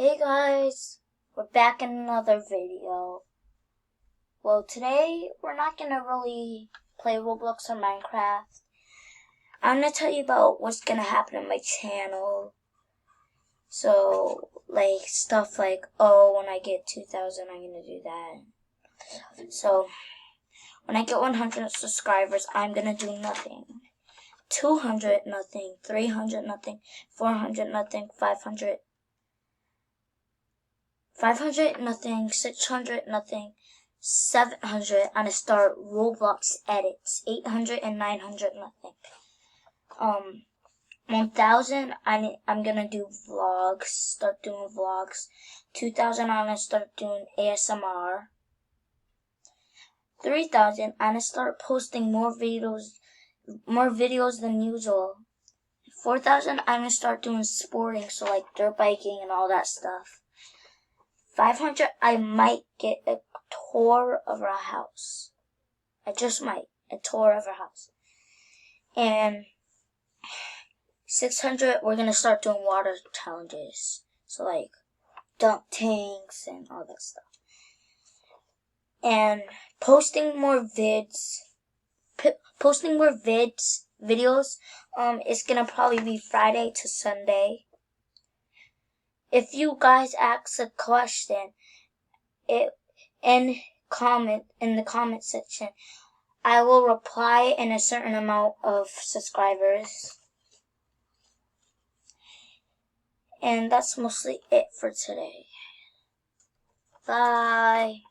Hey guys, we're back in another video. Well, today we're not gonna really play Roblox or Minecraft. I'm gonna tell you about what's gonna happen on my channel. So, like, stuff like, when I get 2,000, I'm gonna do that. So, when I get 100 subscribers, I'm gonna do nothing. 200, nothing. 300, nothing. 400, nothing. 500, nothing. 600, nothing. 700, and I start Roblox edits. 800 and 900, nothing. 1,000, I'm gonna do vlogs, start doing vlogs. 2,000, I'm gonna start doing ASMR. 3,000, I'm gonna start posting more videos than usual. 4,000, I'm gonna start doing sporting, so like dirt biking and all that stuff. 500, I might get a tour of our house. I just might. A tour of our house. And 600, we're going to start doing water challenges. So like dunk tanks and all that stuff. And posting more videos, it's going to probably be Friday to Sunday. If you guys ask a question, in the comment section, I will reply in a certain amount of subscribers. And that's mostly it for today. Bye.